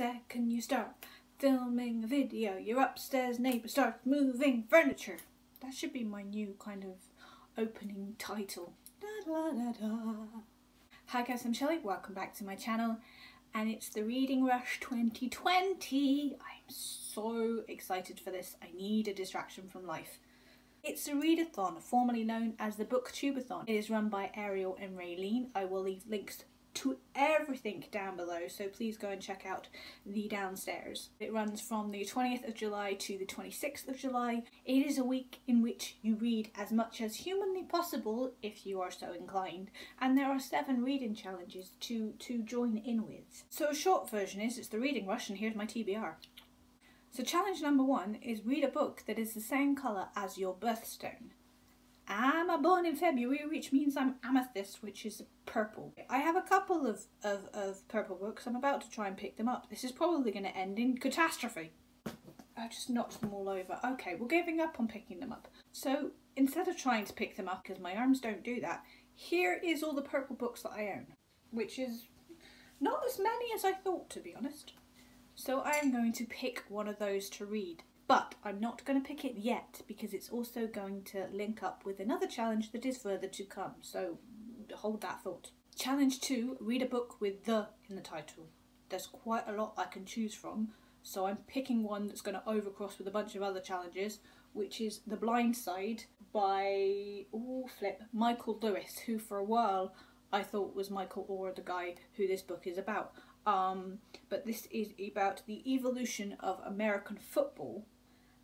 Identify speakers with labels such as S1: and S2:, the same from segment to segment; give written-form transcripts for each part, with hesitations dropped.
S1: second you start filming a video, your upstairs neighbour starts moving furniture. That should be my new kind of opening title. Da, da, da, da. Hi guys, I'm Shelley, welcome back to my channel, and it's the Reading Rush 2020. I'm so excited for this. I need a distraction from life. It's a readathon, formerly known as the Booktubeathon. It is run by Ariel and Raylene. I will leave links to everything down below, so please go and check out the downstairs. It runs from the 20th of July to the 26th of July. It is a week in which you read as much as humanly possible if you are so inclined, and there are 7 reading challenges to join in with. So a short version is, it's the Reading Rush, and here's my TBR. So challenge number 1 is read a book that is the same colour as your birthstone. I'm born in February, which means I'm amethyst, which is purple. I have a couple of purple books. I'm about to try and pick them up. This is probably going to end in catastrophe. I just knocked them all over. Okay, we're giving up on picking them up. So instead of trying to pick them up, because my arms don't do that, here is all the purple books that I own, which is not as many as I thought, to be honest. So I am going to pick one of those to read. But I'm not going to pick it yet because it's also going to link up with another challenge that is further to come, so hold that thought. Challenge 2, read a book with "the" in the title. There's quite a lot I can choose from, so I'm picking one that's going to overcross with a bunch of other challenges, which is The Blind Side by Michael Lewis, who for a while I thought was Michael Orr, the guy who this book is about. But this is about the evolution of American football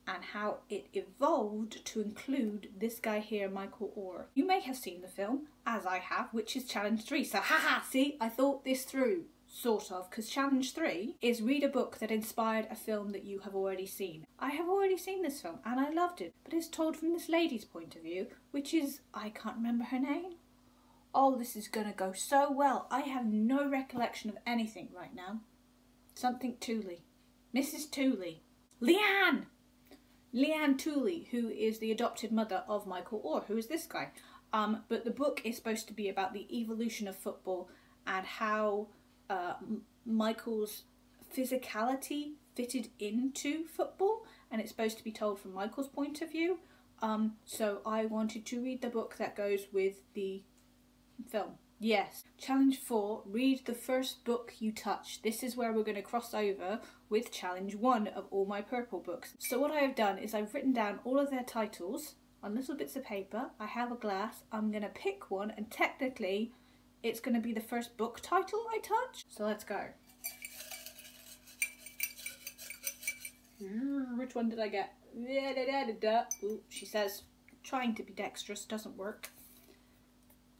S1: and how it evolved to include this guy here, Michael Orr. You may have seen the film, as I have, which is challenge 3. So haha, see, I thought this through, sort of, because challenge 3 is read a book that inspired a film that you have already seen. I have already seen this film and I loved it, but it's told from this lady's point of view, which is, I can't remember her name. Oh, this is gonna go so well. I have no recollection of anything right now. Something Tooley. Mrs. Tooley. Leanne Tooley, who is the adopted mother of Michael Orr, who is this guy. But the book is supposed to be about the evolution of football and how Michael's physicality fitted into football, and it's supposed to be told from Michael's point of view. So I wanted to read the book that goes with the film. Yes. Challenge 4, read the first book you touch. This is where we're going to cross over with challenge 1 of all my purple books. So what I have done is I've written down all of their titles on little bits of paper. I have a glass. I'm going to pick one, and technically it's going to be the first book title I touch. So let's go. Which one did I get? Ooh, she says trying to be dexterous doesn't work.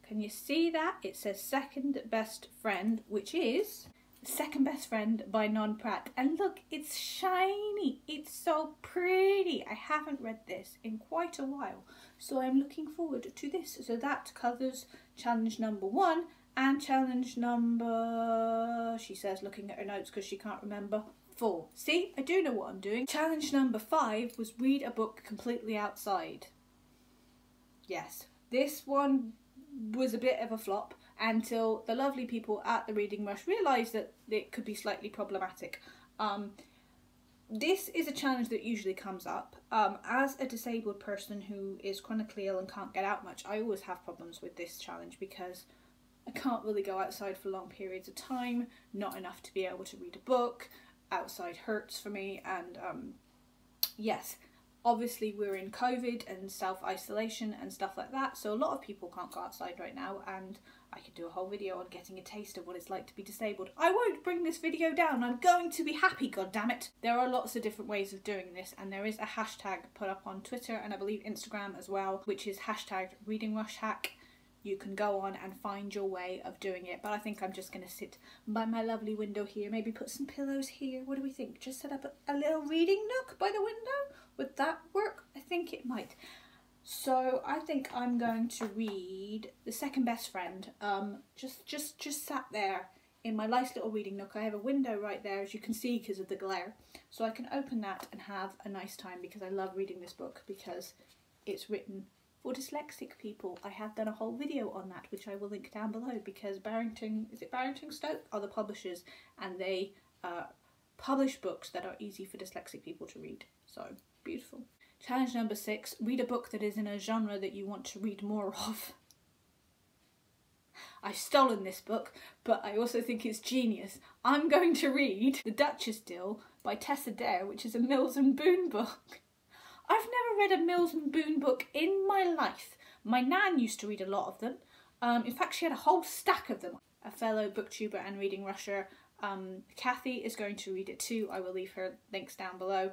S1: Can you see that? It says Second Best Friend, which is Second Best Friend by Non Pratt. And look, it's shiny. It's so pretty. I haven't read this in quite a while, so I'm looking forward to this. So that covers challenge number 1 and challenge number, she says, looking at her notes because she can't remember, 4. See, I do know what I'm doing. Challenge number 5 was read a book completely outside. Yes, this one was a bit of a flop until the lovely people at the Reading Rush realised that it could be slightly problematic. This is a challenge that usually comes up. As a disabled person who is chronically ill and can't get out much, I always have problems with this challenge because I can't really go outside for long periods of time, not enough to be able to read a book, outside hurts for me, and yes. Obviously we're in COVID and self-isolation and stuff like that, so a lot of people can't go outside right now, and I could do a whole video on getting a taste of what it's like to be disabled. I won't bring this video down, I'm going to be happy, goddammit! There are lots of different ways of doing this, and there is a hashtag put up on Twitter and I believe Instagram as well, which is hashtag Reading Rush Hack. You can go on and find your way of doing it, but I think I'm just going to sit by my lovely window here, maybe put some pillows here. What do we think? Just set up a little reading nook by the window? Would that work? I think it might. So I think I'm going to read The Second Best Friend. Just sat there in my nice little reading nook. I have a window right there, as you can see, because of the glare. So I can open that and have a nice time, because I love reading this book, because it's written for dyslexic people. I have done a whole video on that, which I will link down below, because Barrington, is it Barrington Stoke, are the publishers, and they publish books that are easy for dyslexic people to read. So, beautiful. Challenge number 6, read a book that is in a genre that you want to read more of. I've stolen this book, but I also think it's genius. I'm going to read The Duchess Deal by Tessa Dare, which is a Mills and Boon book. I've never read a Mills and Boon book in my life. My nan used to read a lot of them. In fact, she had a whole stack of them. A fellow booktuber and reading rusher, Kathy, is going to read it too. I will leave her links down below.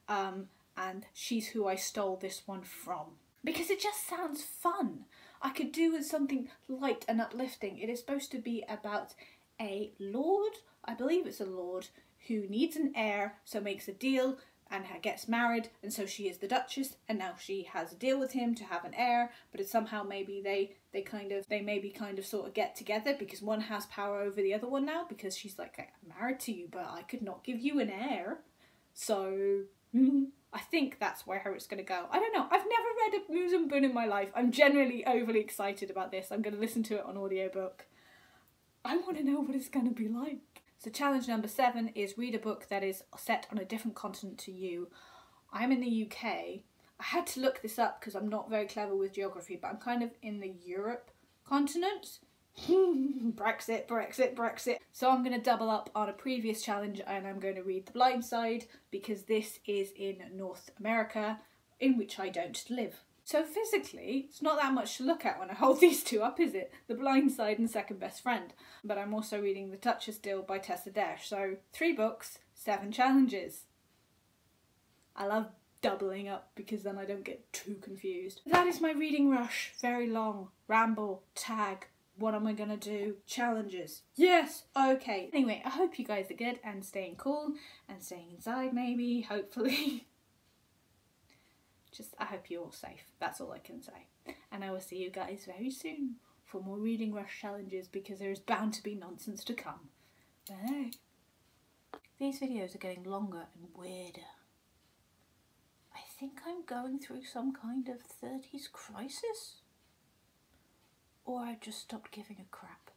S1: And she's who I stole this one from. Because it just sounds fun. I could do with something light and uplifting. It is supposed to be about a lord, I believe it's a lord, who needs an heir, so makes a deal and gets married, and so she is the Duchess, and now she has a deal with him to have an heir, but it's somehow maybe they maybe kind of sort of get together because one has power over the other one now, because she's like, I'm married to you, but I could not give you an heir. So I think that's where it's going to go. I don't know. I've never read a Mills and Boon in my life. I'm generally overly excited about this. I'm going to listen to it on audiobook. I want to know what it's going to be like. So challenge number 7 is read a book that is set on a different continent to you. I'm in the UK. I had to look this up because I'm not very clever with geography, but I'm kind of in the Europe continent. Brexit, Brexit, Brexit. So I'm going to double up on a previous challenge and I'm going to read The Blind Side because this is in North America, in which I don't live. So physically, it's not that much to look at when I hold these two up, is it? The Blind Side and Second Best Friend. But I'm also reading The Duchess Deal by Tessa Dare. So 3 books, 7 challenges. I love doubling up because then I don't get too confused. That is my reading rush. Very long. Ramble. Tag. What am I gonna do? Challenges. Yes! Okay. Anyway, I hope you guys are good and staying cool and staying inside maybe, hopefully. I hope you're all safe. That's all I can say. And I will see you guys very soon for more Reading Rush challenges because there is bound to be nonsense to come. Bye. These videos are getting longer and weirder. I think I'm going through some kind of 30s crisis. Or I just stopped giving a crap.